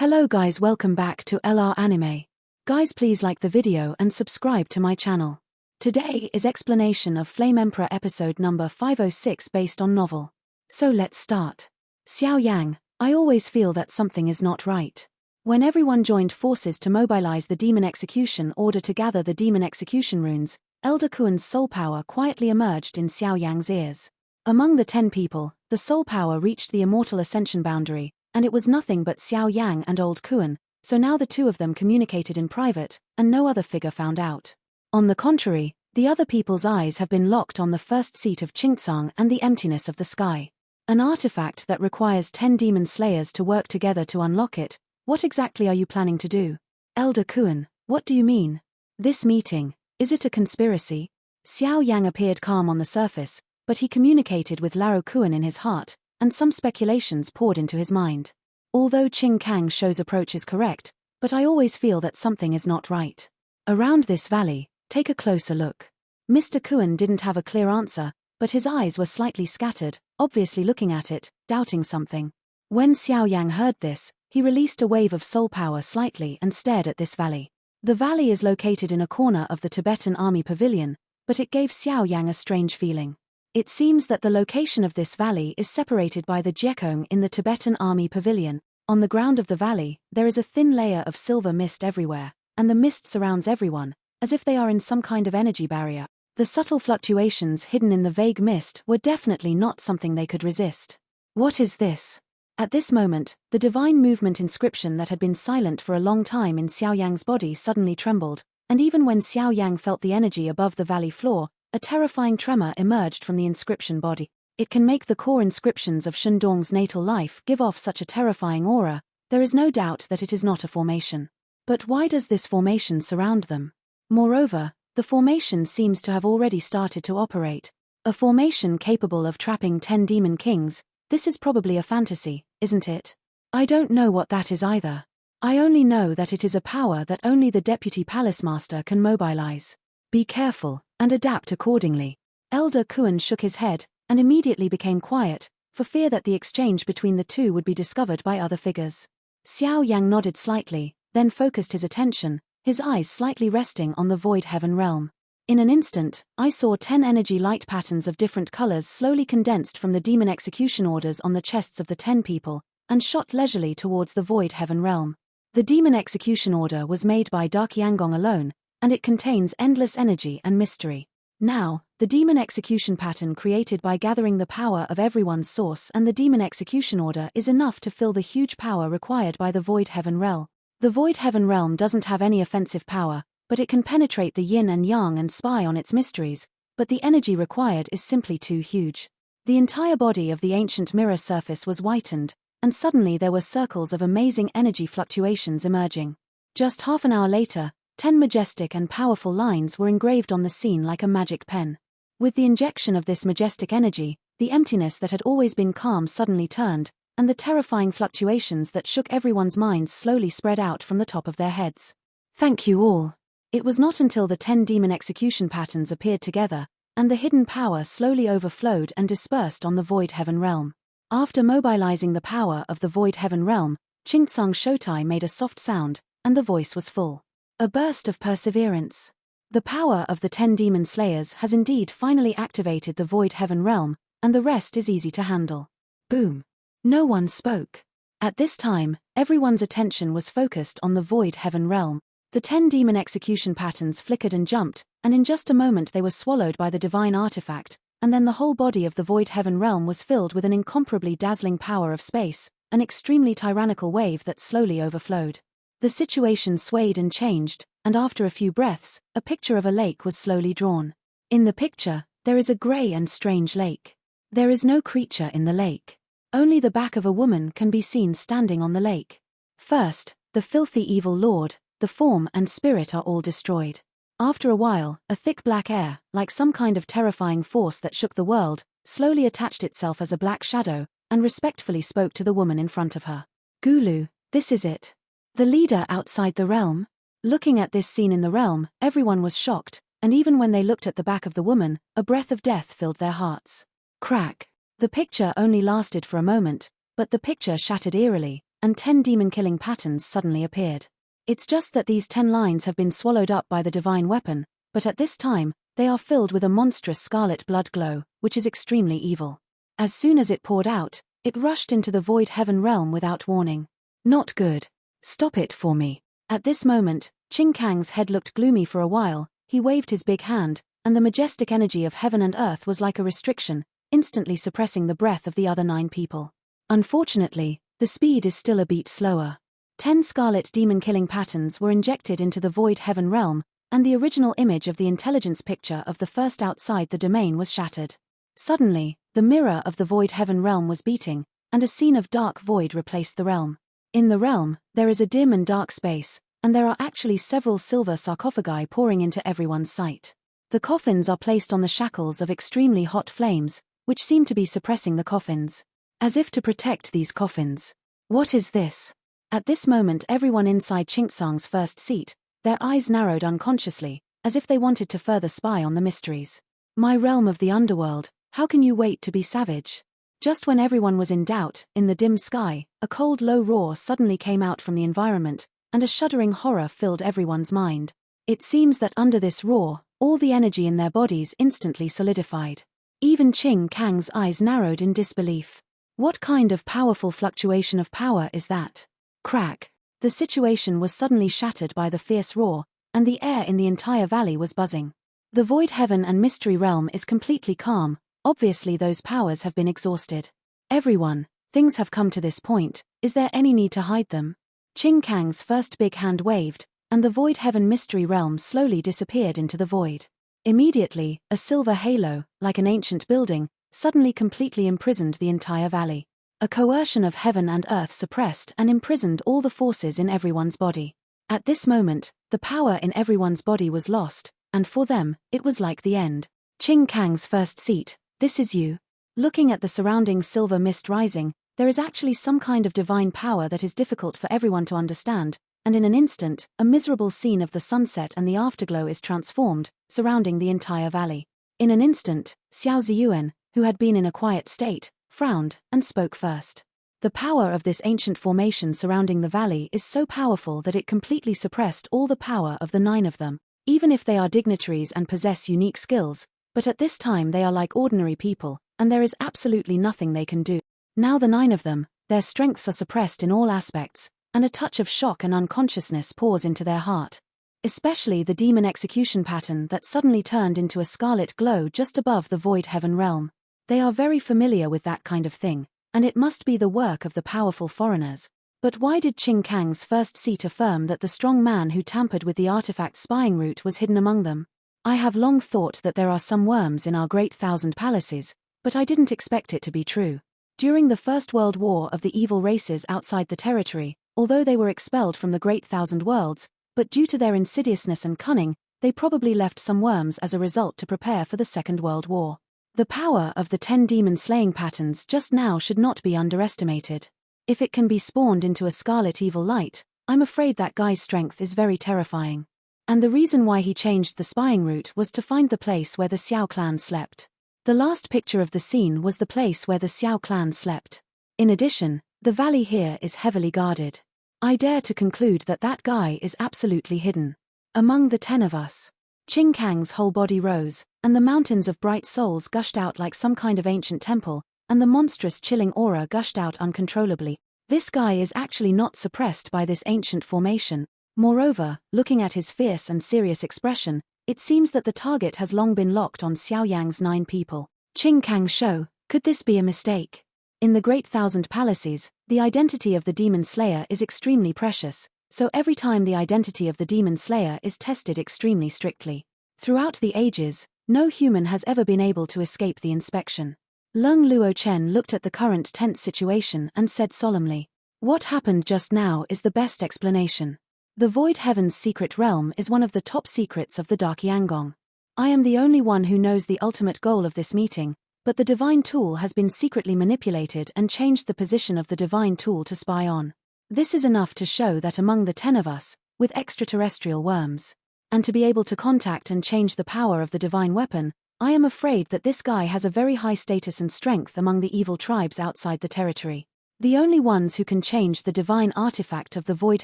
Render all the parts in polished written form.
Hello guys, welcome back to LR Anime. Guys, please like the video and subscribe to my channel. Today is explanation of Flame Emperor episode number 506 based on novel. So let's start. Xiao Yan, I always feel that something is not right. When everyone joined forces to mobilize the demon execution order to gather the demon execution runes, Elder Kuan's soul power quietly emerged in Xiao Yang's ears. Among the 10 people, the soul power reached the immortal ascension boundary, and it was nothing but Xiao Yang and Old Kuan, so now the two of them communicated in private, and no other figure found out. On the contrary, the other people's eyes have been locked on the first seat of Qingtsang and the emptiness of the sky. An artifact that requires 10 demon slayers to work together to unlock it. What exactly are you planning to do? Elder Kuan, what do you mean? This meeting, is it a conspiracy? Xiao Yang appeared calm on the surface, but he communicated with Laro Kuan in his heart, and some speculations poured into his mind. Although Qing Kang Shou's approach is correct, but I always feel that something is not right. Around this valley, take a closer look. Mr. Kuan didn't have a clear answer, but his eyes were slightly scattered, obviously looking at it, doubting something. When Xiao Yang heard this, he released a wave of soul power slightly and stared at this valley. The valley is located in a corner of the Tibetan army pavilion, but it gave Xiao Yang a strange feeling. It seems that the location of this valley is separated by the Jekong in the Tibetan army pavilion. On the ground of the valley, there is a thin layer of silver mist everywhere, and the mist surrounds everyone, as if they are in some kind of energy barrier. The subtle fluctuations hidden in the vague mist were definitely not something they could resist. What is this? At this moment, the divine movement inscription that had been silent for a long time in Xiao Yang's body suddenly trembled, and even when Xiao Yang felt the energy above the valley floor, a terrifying tremor emerged from the inscription body. It can make the core inscriptions of Shendong's natal life give off such a terrifying aura. There is no doubt that it is not a formation. But why does this formation surround them? Moreover, the formation seems to have already started to operate. A formation capable of trapping 10 demon kings. This is probably a fantasy, isn't it? I don't know what that is either. I only know that it is a power that only the Deputy Palace Master can mobilize. Be careful, and adapt accordingly. Elder Kuan shook his head, and immediately became quiet, for fear that the exchange between the two would be discovered by other figures. Xiao Yang nodded slightly, then focused his attention, his eyes slightly resting on the void heaven realm. In an instant, I saw 10 energy light patterns of different colors slowly condensed from the demon execution orders on the chests of the 10 people, and shot leisurely towards the void heaven realm. The demon execution order was made by Dark Yanggong alone, and it contains endless energy and mystery. Now, the demon execution pattern created by gathering the power of everyone's source and the demon execution order is enough to fill the huge power required by the void heaven realm. The void heaven realm doesn't have any offensive power, but it can penetrate the yin and yang and spy on its mysteries, but the energy required is simply too huge. The entire body of the ancient mirror surface was whitened, and suddenly there were circles of amazing energy fluctuations emerging. Just half an hour later, 10 majestic and powerful lines were engraved on the scene like a magic pen. With the injection of this majestic energy, the emptiness that had always been calm suddenly turned, and the terrifying fluctuations that shook everyone's minds slowly spread out from the top of their heads. Thank you all. It was not until the 10 demon execution patterns appeared together, and the hidden power slowly overflowed and dispersed on the void heaven realm. After mobilizing the power of the void heaven realm, Qingtsang Shoutai made a soft sound, and the voice was full. A burst of perseverance. The power of the 10 demon slayers has indeed finally activated the void heaven realm, and the rest is easy to handle. Boom. No one spoke. At this time, everyone's attention was focused on the void heaven realm. The 10 demon execution patterns flickered and jumped, and in just a moment they were swallowed by the divine artifact, and then the whole body of the void heaven realm was filled with an incomparably dazzling power of space, an extremely tyrannical wave that slowly overflowed. The situation swayed and changed, and after a few breaths, a picture of a lake was slowly drawn. In the picture, there is a grey and strange lake. There is no creature in the lake. Only the back of a woman can be seen standing on the lake. First, the filthy evil lord, the form and spirit are all destroyed. After a while, a thick black air, like some kind of terrifying force that shook the world, slowly attached itself as a black shadow, and respectfully spoke to the woman in front of her. Gulu, this is it. The leader outside the realm? Looking at this scene in the realm, everyone was shocked, and even when they looked at the back of the woman, a breath of death filled their hearts. Crack. The picture only lasted for a moment, but the picture shattered eerily, and 10 demon-killing patterns suddenly appeared. It's just that these 10 lines have been swallowed up by the divine weapon, but at this time, they are filled with a monstrous scarlet blood glow, which is extremely evil. As soon as it poured out, it rushed into the void heaven realm without warning. Not good. Stop it for me. At this moment, Qing Kang's head looked gloomy for a while. He waved his big hand, and the majestic energy of heaven and earth was like a restriction, instantly suppressing the breath of the other 9 people. Unfortunately, the speed is still a beat slower. 10 scarlet demon-killing patterns were injected into the void heaven realm, and the original image of the intelligence picture of the first outside the domain was shattered. Suddenly, the mirror of the void heaven realm was beating, and a scene of dark void replaced the realm. In the realm, there is a dim and dark space, and there are actually several silver sarcophagi pouring into everyone's sight. The coffins are placed on the shackles of extremely hot flames, which seem to be suppressing the coffins, as if to protect these coffins. What is this? At this moment everyone inside Qingxang's first seat, their eyes narrowed unconsciously, as if they wanted to further spy on the mysteries. My realm of the underworld, how can you wait to be savage? Just when everyone was in doubt, in the dim sky, a cold low roar suddenly came out from the environment, and a shuddering horror filled everyone's mind. It seems that under this roar, all the energy in their bodies instantly solidified. Even Qing Kang's eyes narrowed in disbelief. What kind of powerful fluctuation of power is that? Crack! The situation was suddenly shattered by the fierce roar, and the air in the entire valley was buzzing. The void heaven and mystery realm is completely calm. Obviously those powers have been exhausted. Everyone, things have come to this point, is there any need to hide them? Qing Kang's first big hand waved, and the void heaven mystery realm slowly disappeared into the void. Immediately, a silver halo, like an ancient building, suddenly completely imprisoned the entire valley. A coercion of heaven and earth suppressed and imprisoned all the forces in everyone's body. At this moment, the power in everyone's body was lost, and for them, it was like the end. Qing Kang's first seat. This is you. Looking at the surrounding silver mist rising, there is actually some kind of divine power that is difficult for everyone to understand, and in an instant, a miserable scene of the sunset and the afterglow is transformed, surrounding the entire valley. In an instant, Xiao Ziyuan, who had been in a quiet state, frowned, and spoke first. The power of this ancient formation surrounding the valley is so powerful that it completely suppressed all the power of the 9 of them, even if they are dignitaries and possess unique skills. But at this time they are like ordinary people, and there is absolutely nothing they can do. Now the 9 of them, their strengths are suppressed in all aspects, and a touch of shock and unconsciousness pours into their heart. Especially the demon execution pattern that suddenly turned into a scarlet glow just above the void heaven realm. They are very familiar with that kind of thing, and it must be the work of the powerful foreigners. But why did Qing Kang's first seat affirm that the strong man who tampered with the artifact spying route was hidden among them? I have long thought that there are some worms in our great 1,000 palaces, but I didn't expect it to be true. During the First World War of the evil races outside the territory, although they were expelled from the great 1,000 worlds, but due to their insidiousness and cunning, they probably left some worms as a result to prepare for the Second World War. The power of the 10 demon-slaying patterns just now should not be underestimated. If it can be spawned into a scarlet evil light, I'm afraid that guy's strength is very terrifying. And the reason why he changed the spying route was to find the place where the Xiao clan slept. The last picture of the scene was the place where the Xiao clan slept. In addition, the valley here is heavily guarded. I dare to conclude that that guy is absolutely hidden. Among the 10 of us, Qing Kang's whole body rose, and the mountains of bright souls gushed out like some kind of ancient temple, and the monstrous chilling aura gushed out uncontrollably. This guy is actually not suppressed by this ancient formation. Moreover, looking at his fierce and serious expression, it seems that the target has long been locked on Xiao Yang's 9 people. Qing Kang Shou, could this be a mistake? In the Great 1,000 Palaces, the identity of the Demon Slayer is extremely precious, so every time the identity of the Demon Slayer is tested extremely strictly. Throughout the ages, no human has ever been able to escape the inspection. Lung Luochen looked at the current tense situation and said solemnly, "What happened just now is the best explanation. The Void Heaven's secret realm is one of the top secrets of the Dark Yangong. I am the only one who knows the ultimate goal of this meeting, but the divine tool has been secretly manipulated and changed the position of the divine tool to spy on. This is enough to show that among the 10 of us, with extraterrestrial worms, and to be able to contact and change the power of the divine weapon, I am afraid that this guy has a very high status and strength among the evil tribes outside the territory. The only ones who can change the divine artifact of the Void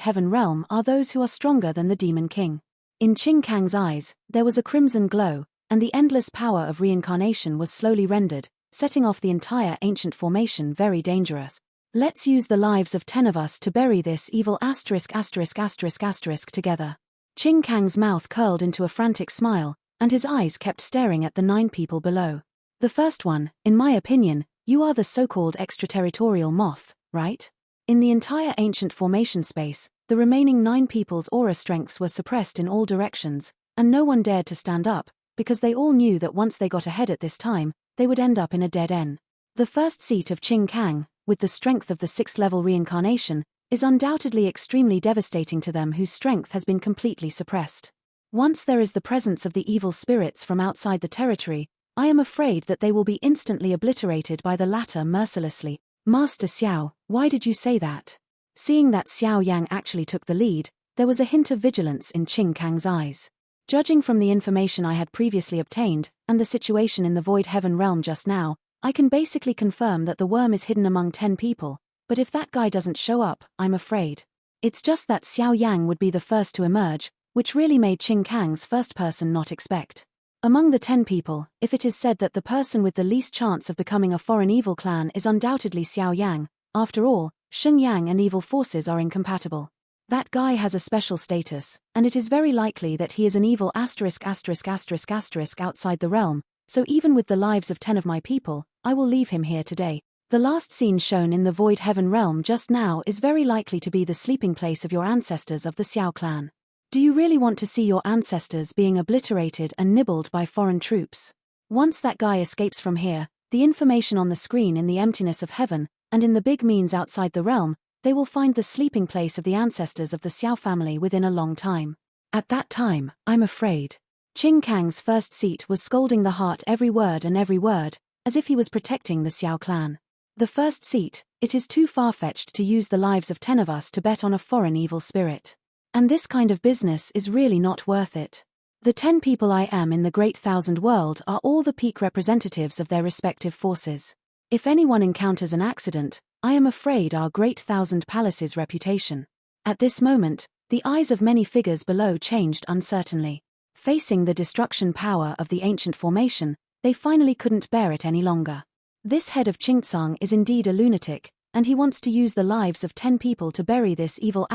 Heaven realm are those who are stronger than the Demon King. In Qing Kang's eyes, there was a crimson glow, and the endless power of reincarnation was slowly rendered, setting off the entire ancient formation very dangerous. Let's use the lives of 10 of us to bury this evil together. Qing Kang's mouth curled into a frantic smile, and his eyes kept staring at the 9 people below. The first one, in my opinion, you are the so-called extraterritorial moth, right? In the entire ancient formation space, the remaining 9 people's aura strengths were suppressed in all directions, and no one dared to stand up, because they all knew that once they got ahead at this time, they would end up in a dead end. The first seat of Qing Kang, with the strength of the 6th level reincarnation, is undoubtedly extremely devastating to them whose strength has been completely suppressed. Once there is the presence of the evil spirits from outside the territory, I am afraid that they will be instantly obliterated by the latter mercilessly. Master Xiao, why did you say that? Seeing that Xiao Yang actually took the lead, there was a hint of vigilance in Qing Kang's eyes. Judging from the information I had previously obtained, and the situation in the Void Heaven realm just now, I can basically confirm that the worm is hidden among 10 people, but if that guy doesn't show up, I'm afraid. It's just that Xiao Yang would be the first to emerge, which really made Qing Kang's first person not expect. Among the 10 people, if it is said that the person with the least chance of becoming a foreign evil clan is undoubtedly Xiao Yang, after all, Sheng Yang and evil forces are incompatible. That guy has a special status, and it is very likely that he is an evil outside the realm, so even with the lives of 10 of my people, I will leave him here today. The last scene shown in the Void Heaven realm just now is very likely to be the sleeping place of your ancestors of the Xiao clan. Do you really want to see your ancestors being obliterated and nibbled by foreign troops? Once that guy escapes from here, the information on the screen in the emptiness of heaven, and in the big means outside the realm, they will find the sleeping place of the ancestors of the Xiao family within a long time. At that time, I'm afraid. Qing Kang's first seat was scolding the heart every word, as if he was protecting the Xiao clan. The first seat, it is too far-fetched to use the lives of 10 of us to bet on a foreign evil spirit. And this kind of business is really not worth it. The 10 people I am in the Great Thousand World are all the peak representatives of their respective forces. If anyone encounters an accident, I am afraid our Great Thousand Palace's reputation. At this moment, the eyes of many figures below changed uncertainly. Facing the destruction power of the ancient formation, they finally couldn't bear it any longer. This head of Qingtsang is indeed a lunatic, and he wants to use the lives of 10 people to bury this evil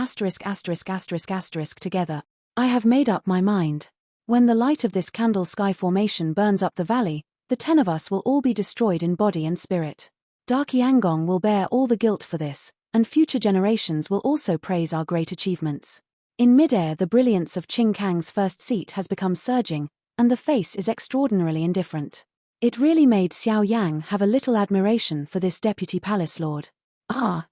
together. I have made up my mind. When the light of this candle sky formation burns up the valley, the 10 of us will all be destroyed in body and spirit. Dark Yanggong will bear all the guilt for this, and future generations will also praise our great achievements. In midair, the brilliance of Qing Kang's first seat has become surging, and the face is extraordinarily indifferent. It really made Xiao Yang have a little admiration for this deputy palace lord.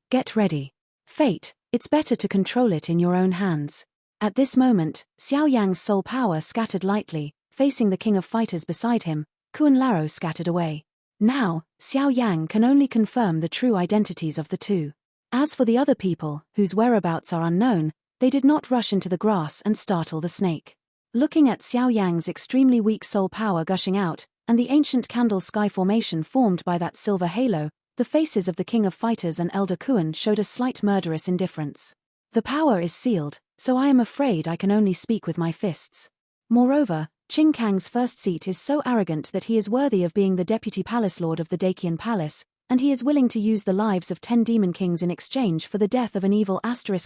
Get ready. Fate, it's better to control it in your own hands. At this moment, Xiao Yang's soul power scattered lightly, facing the king of fighters beside him, Kuan Laro scattered away. Now, Xiao Yang can only confirm the true identities of the two. As for the other people, whose whereabouts are unknown, they did not rush into the grass and startle the snake. Looking at Xiao Yang's extremely weak soul power gushing out, and the ancient candle sky formation formed by that silver halo, the faces of the king of fighters and Elder Kuan showed a slight murderous indifference. The power is sealed, so I am afraid I can only speak with my fists. Moreover, Qing Kang's first seat is so arrogant that he is worthy of being the deputy palace lord of the Dakian palace, and he is willing to use the lives of 10 demon kings in exchange for the death of an evil outside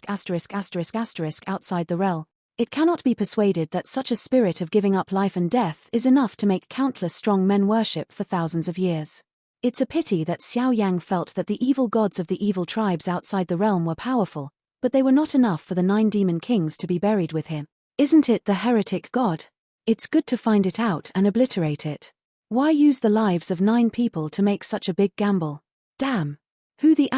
the realm. It cannot be persuaded that such a spirit of giving up life and death is enough to make countless strong men worship for thousands of years. It's a pity that Xiao Yang felt that the evil gods of the evil tribes outside the realm were powerful, but they were not enough for the 9 demon kings to be buried with him. Isn't it the heretic god? It's good to find it out and obliterate it. Why use the lives of 9 people to make such a big gamble? Damn. Who the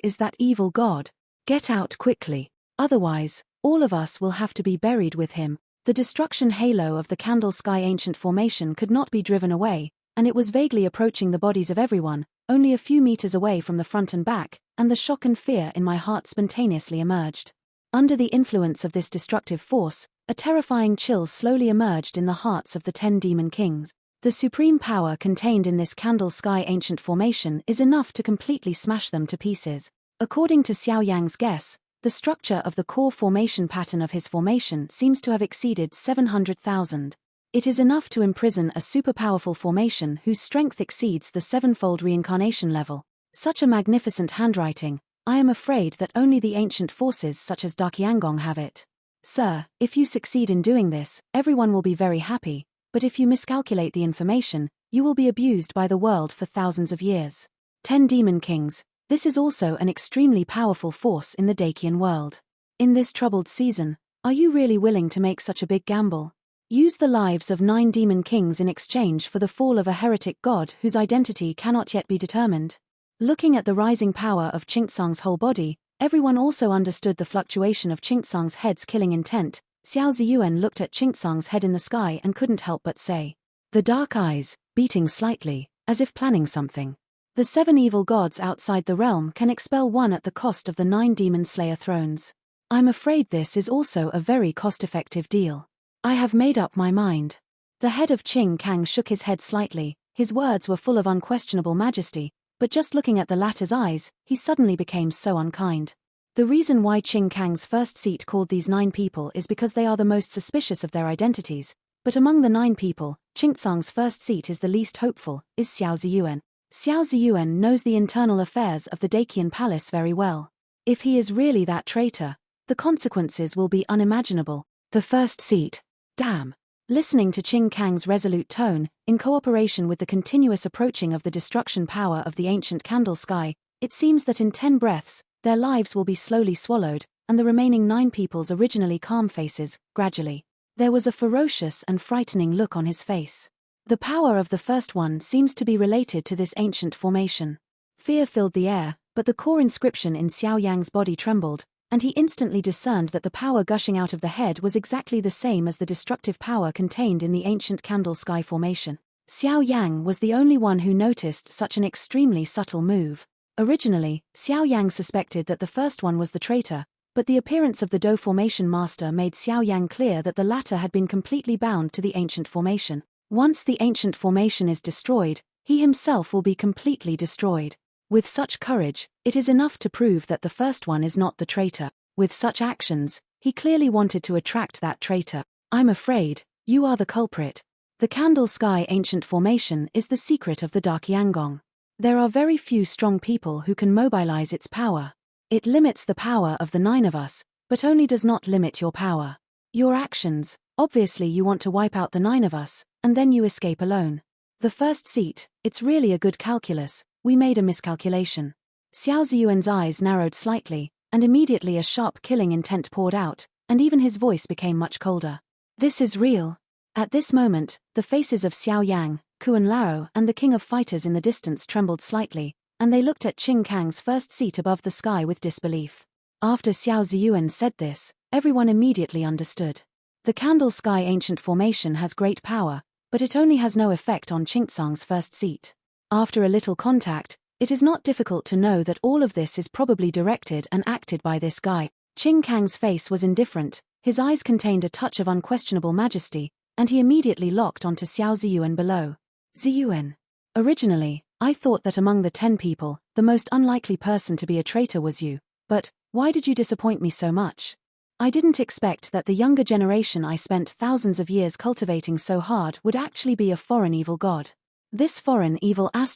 is that evil god? Get out quickly. Otherwise, all of us will have to be buried with him. The destruction halo of the candle sky ancient formation could not be driven away, and it was vaguely approaching the bodies of everyone, only a few meters away from the front and back, and the shock and fear in my heart spontaneously emerged. Under the influence of this destructive force, a terrifying chill slowly emerged in the hearts of the 10 demon kings. The supreme power contained in this candle sky ancient formation is enough to completely smash them to pieces. According to Xiao Yang's guess, the structure of the core formation pattern of his formation seems to have exceeded 700,000. It is enough to imprison a super-powerful formation whose strength exceeds the sevenfold reincarnation level. Such a magnificent handwriting, I am afraid that only the ancient forces such as Darkiangong have it. Sir, if you succeed in doing this, everyone will be very happy, but if you miscalculate the information, you will be abused by the world for thousands of years. 10 Demon Kings. This is also an extremely powerful force in the Dakian world. In this troubled season, are you really willing to make such a big gamble? Use the lives of 9 demon kings in exchange for the fall of a heretic god whose identity cannot yet be determined. Looking at the rising power of Qingtsang's whole body, everyone also understood the fluctuation of Qingtsang's head's killing intent. Xiao Ziyuan looked at Qingtsang's head in the sky and couldn't help but say, the dark eyes, beating slightly, as if planning something. The 7 evil gods outside the realm can expel one at the cost of the 9 demon slayer thrones. I'm afraid this is also a very cost-effective deal. I have made up my mind. The head of Qing Kang shook his head slightly. His words were full of unquestionable majesty, but just looking at the latter's eyes, he suddenly became so unkind. The reason why Qing Kang's first seat called these 9 people is because they are the most suspicious of their identities, but among the 9 people, Qingtsang's first seat is the least hopeful, is Xiao Ziyuan. Xiao Ziyuan knows the internal affairs of the Dakian palace very well. If he is really that traitor, the consequences will be unimaginable. The first seat. Damn. Listening to Qing Kang's resolute tone, in cooperation with the continuous approaching of the destruction power of the ancient candle sky, it seems that in 10 breaths, their lives will be slowly swallowed, and the remaining 9 people's originally calm faces, gradually. There was a ferocious and frightening look on his face. The power of the first one seems to be related to this ancient formation. Fear filled the air, but the core inscription in Xiao Yang's body trembled, and he instantly discerned that the power gushing out of the head was exactly the same as the destructive power contained in the ancient candle sky formation. Xiao Yang was the only one who noticed such an extremely subtle move. Originally, Xiao Yang suspected that the first one was the traitor, but the appearance of the Do formation master made Xiao Yang clear that the latter had been completely bound to the ancient formation. Once the ancient formation is destroyed, he himself will be completely destroyed. With such courage, it is enough to prove that the first one is not the traitor. With such actions, he clearly wanted to attract that traitor. I'm afraid, you are the culprit. The candle sky ancient formation is the secret of the Darkiangong. There are very few strong people who can mobilize its power. It limits the power of the 9 of us, but only does not limit your power. Your actions, obviously you want to wipe out the 9 of us, and then you escape alone. The first seat, it's really a good calculus, we made a miscalculation. Xiao Ziyuan's eyes narrowed slightly, and immediately a sharp killing intent poured out, and even his voice became much colder. This is real. At this moment, the faces of Xiao Yang, Kuan Lao and the King of Fighters in the distance trembled slightly, and they looked at Qing Kang's first seat above the sky with disbelief. After Xiao Ziyuan said this, everyone immediately understood. The candle sky ancient formation has great power, but it only has no effect on Qingtsang's first seat. After a little contact, it is not difficult to know that all of this is probably directed and acted by this guy. Qing Kang's face was indifferent, his eyes contained a touch of unquestionable majesty, and he immediately locked onto Xiao Ziyuan below. Ziyuan. Originally, I thought that among the 10 people, the most unlikely person to be a traitor was you, but why did you disappoint me so much? I didn't expect that the younger generation I spent thousands of years cultivating so hard would actually be a foreign evil god. This foreign evil has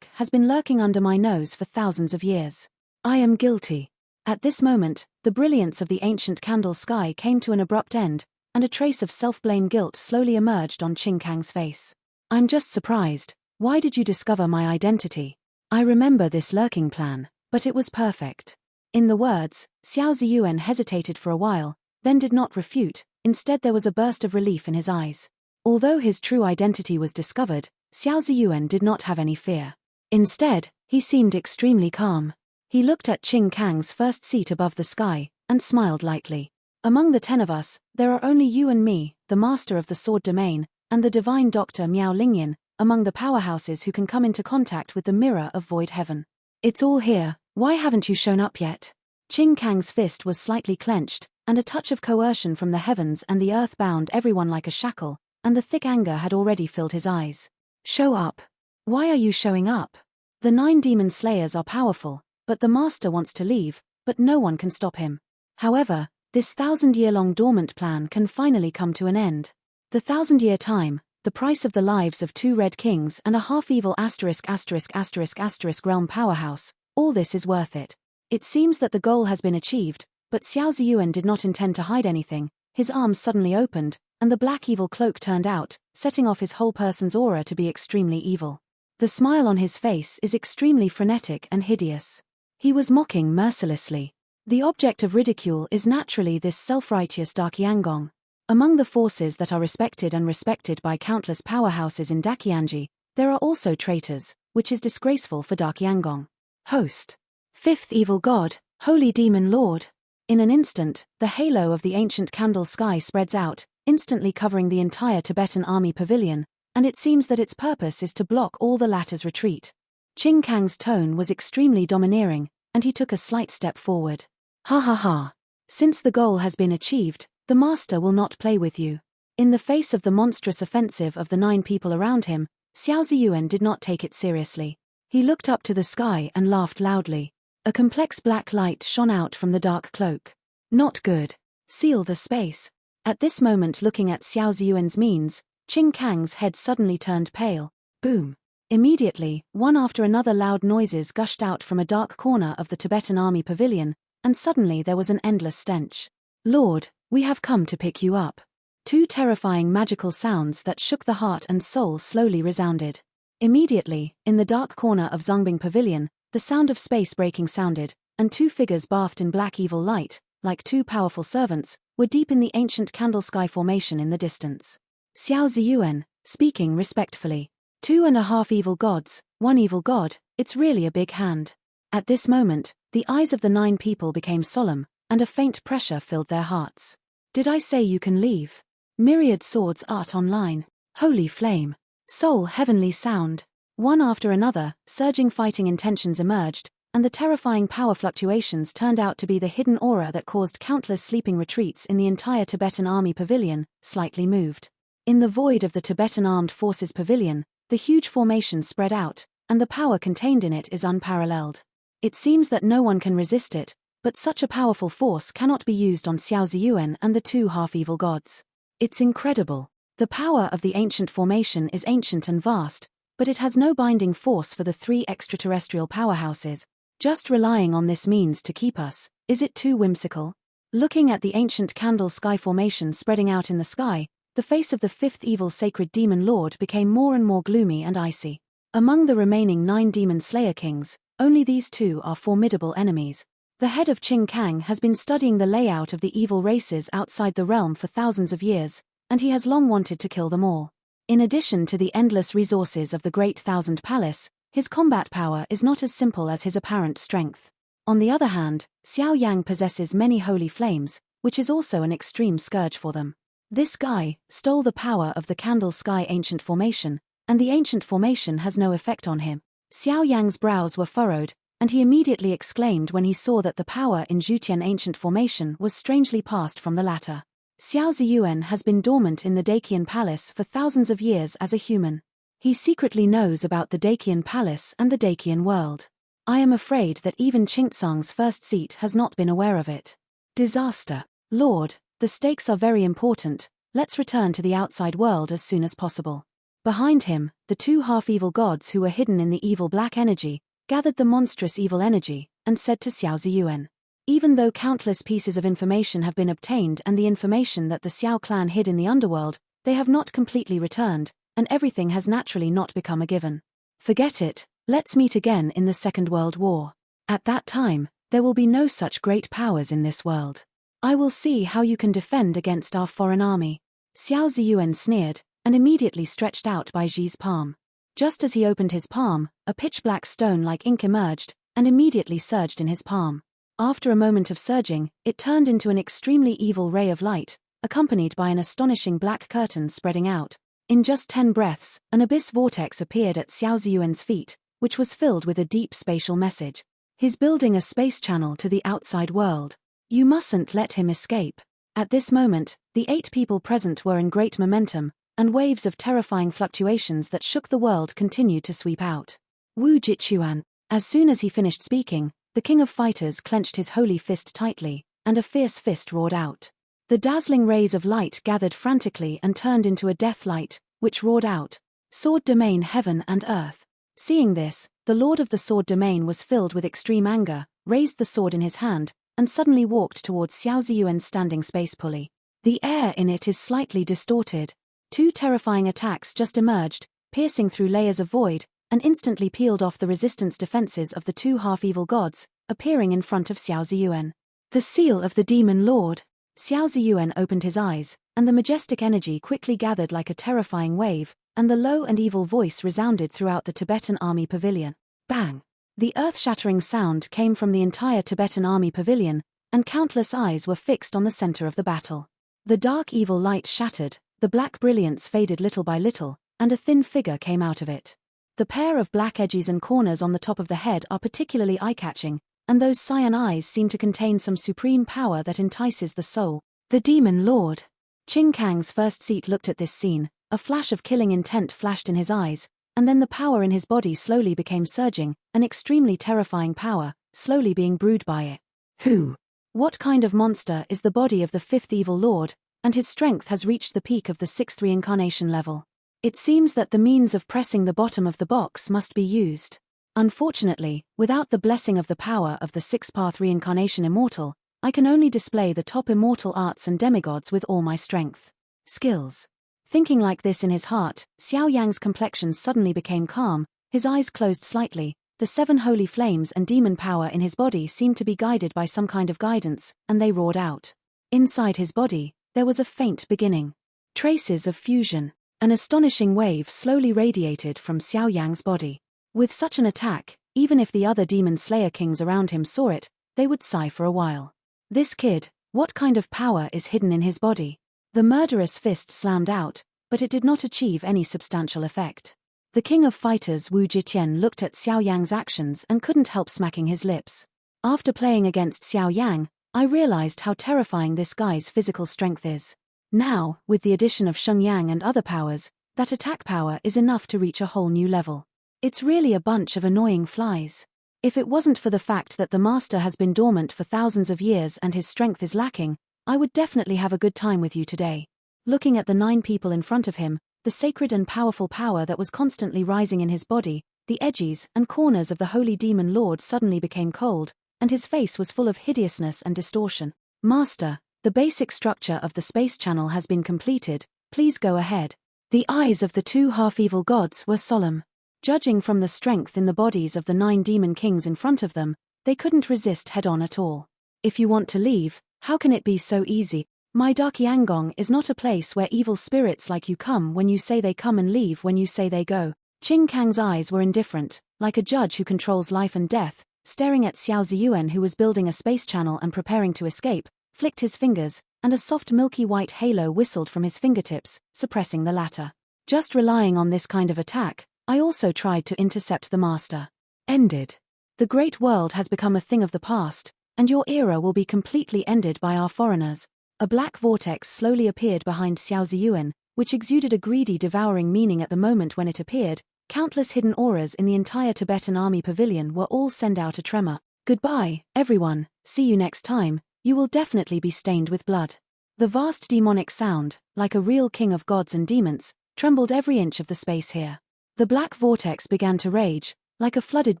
been lurking under my nose for thousands of years. I am guilty. At this moment, the brilliance of the ancient candle sky came to an abrupt end, and a trace of self-blame guilt slowly emerged on Qing Kang's face. I'm just surprised. Why did you discover my identity? I remember this lurking plan, but it was perfect. In the words, Xiao Ziyuan hesitated for a while, then did not refute. Instead there was a burst of relief in his eyes. Although his true identity was discovered, Xiao Ziyuan did not have any fear. Instead, he seemed extremely calm. He looked at Qing Kang's first seat above the sky, and smiled lightly. Among the 10 of us, there are only you and me, the master of the sword domain, and the divine doctor Miao Lingyan, among the powerhouses who can come into contact with the mirror of void heaven. It's all here, why haven't you shown up yet? Qing Kang's fist was slightly clenched, and a touch of coercion from the heavens and the earth bound everyone like a shackle, and the thick anger had already filled his eyes. Show up. Why are you showing up? The 9 demon slayers are powerful, but the master wants to leave, but no one can stop him. However, this 1,000-year-long dormant plan can finally come to an end. The 1,000-year time, the price of the lives of 2 red kings and a half-evil ***** realm powerhouse, all this is worth it. It seems that the goal has been achieved, but Xiao Ziyuan did not intend to hide anything. His arms suddenly opened, and the black evil cloak turned out, setting off his whole person's aura to be extremely evil. The smile on his face is extremely frenetic and hideous. He was mocking mercilessly. The object of ridicule is naturally this self-righteous Dakiangong. Among the forces that are respected by countless powerhouses in Dakianji, there are also traitors, which is disgraceful for Dakiangong. Host. 5th evil god, holy demon lord. In an instant, the halo of the ancient candle sky spreads out, instantly covering the entire Tibetan army pavilion, and it seems that its purpose is to block all the latter's retreat. Qing Kang's tone was extremely domineering, and he took a slight step forward. Ha ha ha. Since the goal has been achieved, the master will not play with you. In the face of the monstrous offensive of the 9 people around him, Xiao Ziyuan did not take it seriously. He looked up to the sky and laughed loudly. A complex black light shone out from the dark cloak. Not good. Seal the space. At this moment, looking at Xiao Ziyuan's means, Qing Kang's head suddenly turned pale. Boom. Immediately, one after another loud noises gushed out from a dark corner of the Tibetan army pavilion, and suddenly there was an endless stench. Lord, we have come to pick you up. 2 terrifying magical sounds that shook the heart and soul slowly resounded. Immediately, in the dark corner of Zongbing Pavilion, the sound of space breaking sounded, and 2 figures bathed in black evil light, like 2 powerful servants, were deep in the ancient candle sky formation in the distance. Xiao Ziyuan, speaking respectfully. 2.5 evil gods, 1 evil god, it's really a big hand. At this moment, the eyes of the 9 people became solemn, and a faint pressure filled their hearts. Did I say you can leave? Myriad swords art online. Holy flame. Soul heavenly sound. One after another, surging fighting intentions emerged, and the terrifying power fluctuations turned out to be the hidden aura that caused countless sleeping retreats in the entire Tibetan army pavilion, slightly moved. In the void of the Tibetan Armed Forces pavilion, the huge formation spread out, and the power contained in it is unparalleled. It seems that no one can resist it, but such a powerful force cannot be used on Xiao Ziyuan and the 2 half-evil gods. It's incredible. The power of the ancient formation is ancient and vast, but it has no binding force for the 3 extraterrestrial powerhouses. Just relying on this means to keep us, is it too whimsical? Looking at the ancient candle sky formation spreading out in the sky, the face of the 5th evil sacred demon lord became more and more gloomy and icy. Among the remaining 9 demon slayer kings, only these 2 are formidable enemies. The head of Qing Kang has been studying the layout of the evil races outside the realm for thousands of years, and he has long wanted to kill them all. In addition to the endless resources of the Great Thousand Palace, his combat power is not as simple as his apparent strength. On the other hand, Xiao Yang possesses many holy flames, which is also an extreme scourge for them. This guy stole the power of the Candle Sky ancient formation, and the ancient formation has no effect on him. Xiao Yang's brows were furrowed, and he immediately exclaimed when he saw that the power in Zhutian ancient formation was strangely passed from the latter. Xiao Ziyuan has been dormant in the Dakian Palace for thousands of years as a human. He secretly knows about the Dakian Palace and the Dakian world. I am afraid that even Qingtsang's first seat has not been aware of it. Disaster. Lord, the stakes are very important, let's return to the outside world as soon as possible. Behind him, the 2 half-evil gods who were hidden in the evil black energy, gathered the monstrous evil energy, and said to Xiao Ziyuan. Even though countless pieces of information have been obtained and the information that the Xiao clan hid in the underworld, they have not completely returned, and everything has naturally not become a given. Forget it, let's meet again in the Second World War. At that time, there will be no such great powers in this world. I will see how you can defend against our foreign army. Xiao Ziyuan sneered, and immediately stretched out Bai Ji's palm. Just as he opened his palm, a pitch-black stone like ink emerged, and immediately surged in his palm. After a moment of surging, it turned into an extremely evil ray of light, accompanied by an astonishing black curtain spreading out. In just 10 breaths, an abyss vortex appeared at Xiao Ziyuan's feet, which was filled with a deep spatial message. He's building a space channel to the outside world. You mustn't let him escape. At this moment, the 8 people present were in great momentum, and waves of terrifying fluctuations that shook the world continued to sweep out. Wu Jichuan. As soon as he finished speaking, the king of fighters clenched his holy fist tightly, and a fierce fist roared out. The dazzling rays of light gathered frantically and turned into a death light, which roared out, "Sword domain heaven and earth." Seeing this, the lord of the sword domain was filled with extreme anger, raised the sword in his hand, and suddenly walked towards Xiao Ziyuan's standing space pulley. The air in it is slightly distorted. Two terrifying attacks just emerged, piercing through layers of void, and instantly peeled off the resistance defenses of the two half-evil gods, appearing in front of Xiao Ziyuan. The seal of the demon lord. Xiao Ziyuan opened his eyes, and the majestic energy quickly gathered like a terrifying wave, and the low and evil voice resounded throughout the Tibetan army pavilion. Bang! The earth-shattering sound came from the entire Tibetan army pavilion, and countless eyes were fixed on the center of the battle. The dark evil light shattered, the black brilliance faded little by little, and a thin figure came out of it. The pair of black edges and corners on the top of the head are particularly eye-catching, and those cyan eyes seem to contain some supreme power that entices the soul. The demon lord. Qing Kang's first seat looked at this scene, a flash of killing intent flashed in his eyes, and then the power in his body slowly became surging, an extremely terrifying power, slowly being brewed by it. Who? What kind of monster is the body of the fifth evil lord, and his strength has reached the peak of the sixth reincarnation level? It seems that the means of pressing the bottom of the box must be used. Unfortunately, without the blessing of the power of the six-path reincarnation immortal, I can only display the top immortal arts and demigods with all my strength. Skills. Thinking like this in his heart, Xiao Yang's complexion suddenly became calm, his eyes closed slightly, the seven holy flames and demon power in his body seemed to be guided by some kind of guidance, and they roared out. Inside his body, there was a faint beginning. Traces of fusion. An astonishing wave slowly radiated from Xiao Yang's body. With such an attack, even if the other demon slayer kings around him saw it, they would sigh for a while. This kid, what kind of power is hidden in his body? The murderous fist slammed out, but it did not achieve any substantial effect. The king of fighters Wu Jitian looked at Xiao Yang's actions and couldn't help smacking his lips. After playing against Xiao Yang, I realized how terrifying this guy's physical strength is. Now, with the addition of Sheng Yang and other powers, that attack power is enough to reach a whole new level. It's really a bunch of annoying flies. If it wasn't for the fact that the master has been dormant for thousands of years and his strength is lacking, I would definitely have a good time with you today. Looking at the 9 people in front of him, the sacred and powerful power that was constantly rising in his body, the edges and corners of the holy demon lord suddenly became cold, and his face was full of hideousness and distortion. Master, the basic structure of the space channel has been completed, please go ahead. The eyes of the 2 half-evil gods were solemn. Judging from the strength in the bodies of the 9 demon kings in front of them, they couldn't resist head-on at all. If you want to leave, how can it be so easy? My Darkiangong is not a place where evil spirits like you come when you say they come and leave when you say they go. Qing Kang's eyes were indifferent, like a judge who controls life and death, staring at Xiao Ziyuan who was building a space channel and preparing to escape, flicked his fingers, and a soft milky white halo whistled from his fingertips, suppressing the latter. Just relying on this kind of attack, I also tried to intercept the master. Ended. The great world has become a thing of the past, and your era will be completely ended by our foreigners. A black vortex slowly appeared behind Xiao Ziyuan, which exuded a greedy devouring meaning at the moment when it appeared. Countless hidden auras in the entire Tibetan army pavilion were all send out a tremor. Goodbye, everyone, see you next time, you will definitely be stained with blood. The vast demonic sound, like a real king of gods and demons, trembled every inch of the space here. The black vortex began to rage, like a flooded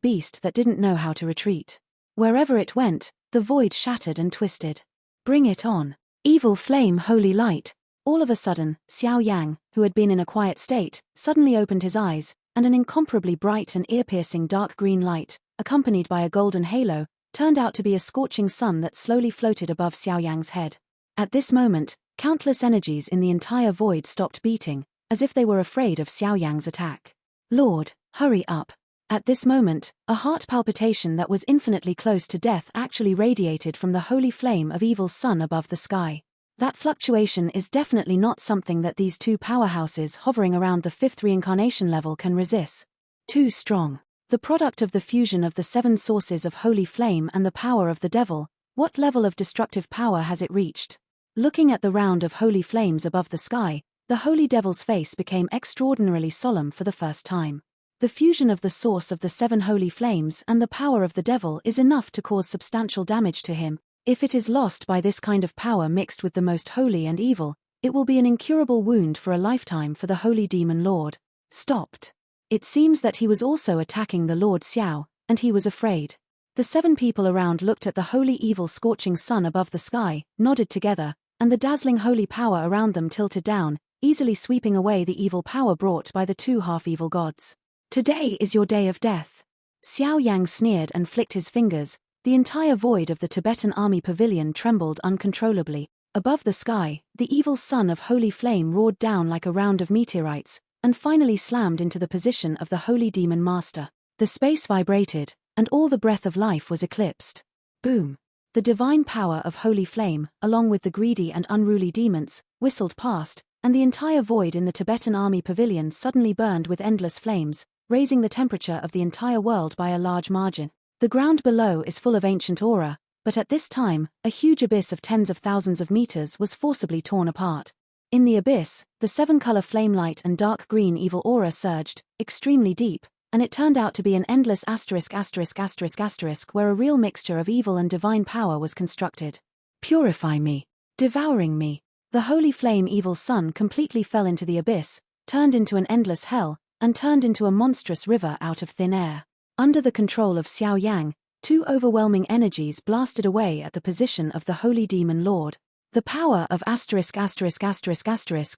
beast that didn't know how to retreat. Wherever it went, the void shattered and twisted. Bring it on. Evil flame holy light. All of a sudden, Xiao Yang, who had been in a quiet state, suddenly opened his eyes, and an incomparably bright and ear-piercing dark green light, accompanied by a golden halo, turned out to be a scorching sun that slowly floated above Xiao Yang's head. At this moment, countless energies in the entire void stopped beating, as if they were afraid of Xiao Yang's attack. Lord, hurry up. At this moment, a heart palpitation that was infinitely close to death actually radiated from the holy flame of evil sun above the sky. That fluctuation is definitely not something that these 2 powerhouses hovering around the 5th reincarnation level can resist. Too strong. The product of the fusion of the 7 sources of holy flame and the power of the devil, what level of destructive power has it reached? Looking at the round of holy flames above the sky, The holy devil's face became extraordinarily solemn for the first time. The fusion of the source of the 7 holy flames and the power of the devil is enough to cause substantial damage to him. If it is lost by this kind of power mixed with the most holy and evil, it will be an incurable wound for a lifetime for the holy demon lord. Stopped. It seems that he was also attacking the Lord Xiao, and he was afraid. The 7 people around looked at the holy evil scorching sun above the sky, nodded together, and the dazzling holy power around them tilted down, easily sweeping away the evil power brought by the 2 half-evil gods. Today is your day of death. Xiao Yan sneered and flicked his fingers. The entire void of the Tibetan army pavilion trembled uncontrollably. Above the sky, the evil sun of holy flame roared down like a round of meteorites, and finally slammed into the position of the holy demon master. The space vibrated, and all the breath of life was eclipsed. Boom! The divine power of holy flame, along with the greedy and unruly demons, whistled past, and the entire void in the Tibetan army pavilion suddenly burned with endless flames, raising the temperature of the entire world by a large margin. The ground below is full of ancient aura, but at this time, a huge abyss of tens of thousands of meters was forcibly torn apart. In the abyss, the 7-color flame light and dark green evil aura surged, extremely deep, and it turned out to be an endless ****** where a real mixture of evil and divine power was constructed. Purify me. Devouring me. The holy flame evil sun completely fell into the abyss, turned into an endless hell, and turned into a monstrous river out of thin air. Under the control of Xiao Yang, 2 overwhelming energies blasted away at the position of the holy demon lord. The power of ******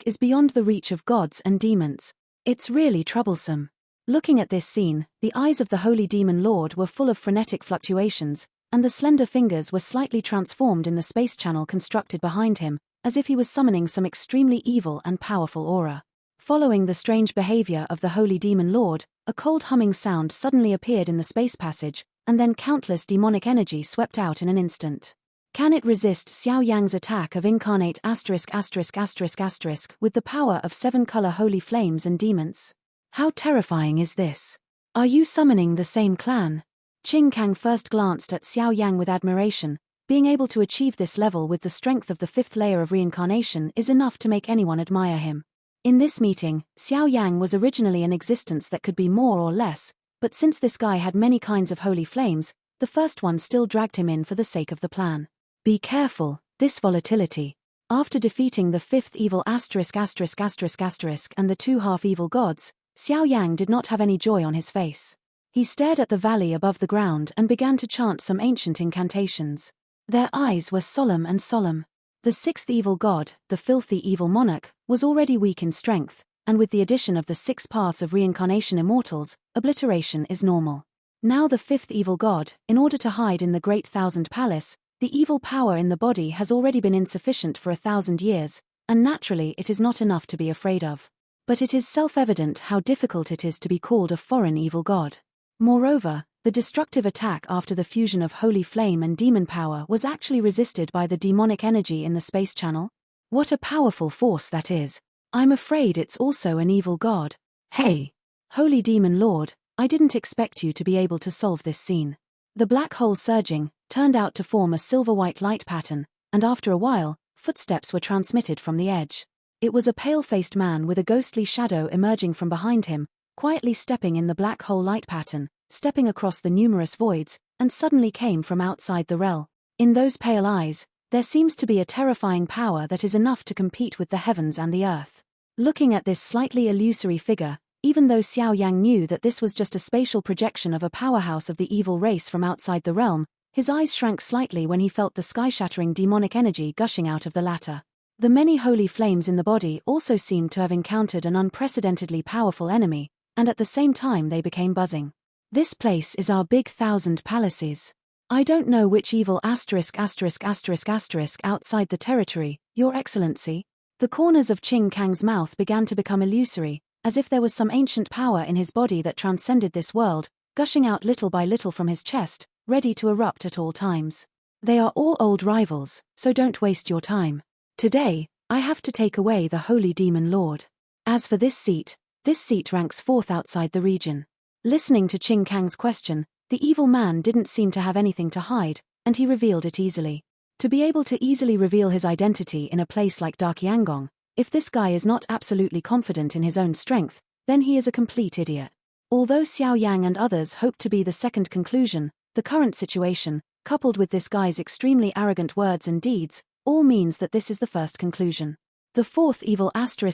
is beyond the reach of gods and demons. It's really troublesome. Looking at this scene, the eyes of the holy demon lord were full of frenetic fluctuations, and the slender fingers were slightly transformed in the space channel constructed behind him, as if he was summoning some extremely evil and powerful aura. Following the strange behavior of the holy demon lord, a cold humming sound suddenly appeared in the space passage, and then countless demonic energy swept out in an instant. Can it resist Xiao Yang's attack of incarnate ***** with the power of 7-color holy flames and demons? How terrifying is this? Are you summoning the same clan? Qing Kang first glanced at Xiao Yang with admiration. Being able to achieve this level with the strength of the 5th layer of reincarnation is enough to make anyone admire him. In this meeting, Xiao Yang was originally an existence that could be more or less, but since this guy had many kinds of holy flames, the first one still dragged him in for the sake of the plan. Be careful, this volatility. After defeating the 5th evil ***** and the 2 half-evil gods, Xiao Yang did not have any joy on his face. He stared at the valley above the ground and began to chant some ancient incantations. Their eyes were solemn and solemn. The 6th evil god, the filthy evil monarch, was already weak in strength, and with the addition of the 6 paths of reincarnation immortals, obliteration is normal. Now the 5th evil god, in order to hide in the Great Thousand Palace, the evil power in the body has already been insufficient for 1,000 years, and naturally it is not enough to be afraid of. But it is self-evident how difficult it is to be called a foreign evil god. Moreover, the destructive attack after the fusion of holy flame and demon power was actually resisted by the demonic energy in the space channel. What a powerful force that is. I'm afraid it's also an evil god. Hey! Holy demon lord, I didn't expect you to be able to solve this scene. The black hole surging turned out to form a silver-white light pattern, and after a while, footsteps were transmitted from the edge. It was a pale-faced man with a ghostly shadow emerging from behind him, quietly stepping in the black hole light pattern, stepping across the numerous voids, and suddenly came from outside the realm. In those pale eyes, there seems to be a terrifying power that is enough to compete with the heavens and the earth. Looking at this slightly illusory figure, even though Xiao Yang knew that this was just a spatial projection of a powerhouse of the evil race from outside the realm, his eyes shrank slightly when he felt the sky-shattering demonic energy gushing out of the latter. The many holy flames in the body also seemed to have encountered an unprecedentedly powerful enemy, and at the same time they became buzzing. This place is our big 1,000 palaces. I don't know which evil ***** outside the territory, Your Excellency. The corners of Qing Kang's mouth began to become illusory, as if there was some ancient power in his body that transcended this world, gushing out little by little from his chest, ready to erupt at all times. They are all old rivals, so don't waste your time. Today, I have to take away the holy demon lord. As for this seat ranks 4th outside the region. Listening to Qing Kang's question, the evil man didn't seem to have anything to hide, and he revealed it easily. To be able to easily reveal his identity in a place like Darkiangong, If this guy is not absolutely confident in his own strength, then he is a complete idiot. Although Xiao Yang and others hoped to be the second conclusion, the current situation, coupled with this guy's extremely arrogant words and deeds, all means that this is the first conclusion. The fourth evil outside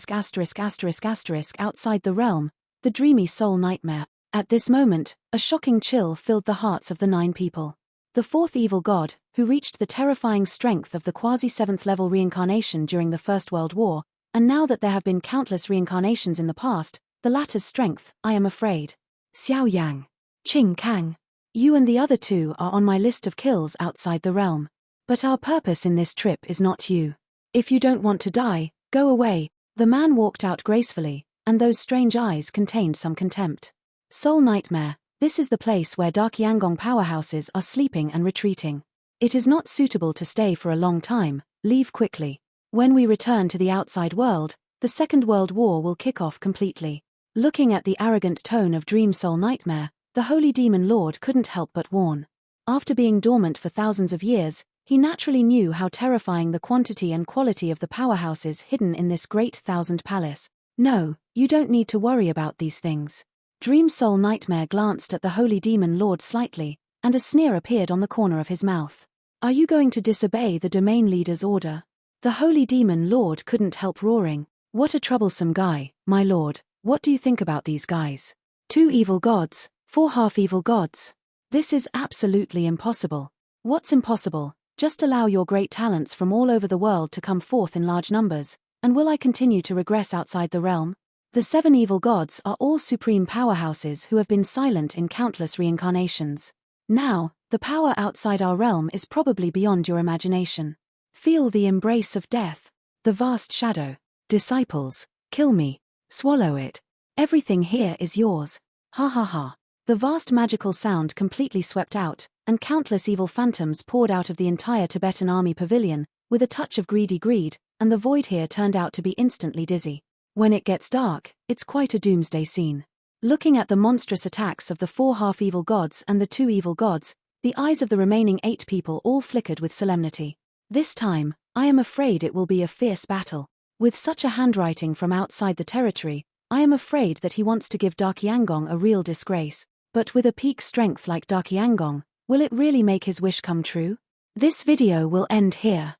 the realm, the dreamy soul nightmare. At this moment, a shocking chill filled the hearts of the 9 people. The fourth evil god, who reached the terrifying strength of the quasi-7th level reincarnation during the First World War, and now that there have been countless reincarnations in the past, the latter's strength, I am afraid. Xiao Yang. Qing Kang. You and the other 2 are on my list of kills outside the realm. But our purpose in this trip is not you. If you don't want to die, go away. The man walked out gracefully, and those strange eyes contained some contempt. Soul Nightmare, this is the place where Dark Yangon powerhouses are sleeping and retreating. It is not suitable to stay for a long time, leave quickly. When we return to the outside world, the Second World War will kick off completely. Looking at the arrogant tone of Dream Soul Nightmare, the Holy Demon Lord couldn't help but warn. After being dormant for thousands of years, he naturally knew how terrifying the quantity and quality of the powerhouses hidden in this great Thousand Palace. No, you don't need to worry about these things. Dream Soul Nightmare glanced at the Holy Demon Lord slightly, and a sneer appeared on the corner of his mouth. Are you going to disobey the domain leader's order? The Holy Demon Lord couldn't help roaring. What a troublesome guy, my lord. What do you think about these guys? 2 evil gods, 4 half-evil gods. This is absolutely impossible. What's impossible? Just allow your great talents from all over the world to come forth in large numbers, and will I continue to regress outside the realm? The 7 evil gods are all supreme powerhouses who have been silent in countless reincarnations. Now, the power outside our realm is probably beyond your imagination. Feel the embrace of death. The vast shadow. Disciples, kill me. Swallow it. Everything here is yours. Ha ha ha. The vast magical sound completely swept out, and countless evil phantoms poured out of the entire Tibetan army pavilion, with a touch of greedy greed, and the void here turned out to be instantly dizzy. When it gets dark, it's quite a doomsday scene. Looking at the monstrous attacks of the 4 half-evil gods and the 2 evil gods, the eyes of the remaining 8 people all flickered with solemnity. This time, I am afraid it will be a fierce battle. With such a handwriting from outside the territory, I am afraid that he wants to give Dark Yangon a real disgrace. But with a peak strength like Dark Yangon, will it really make his wish come true? This video will end here.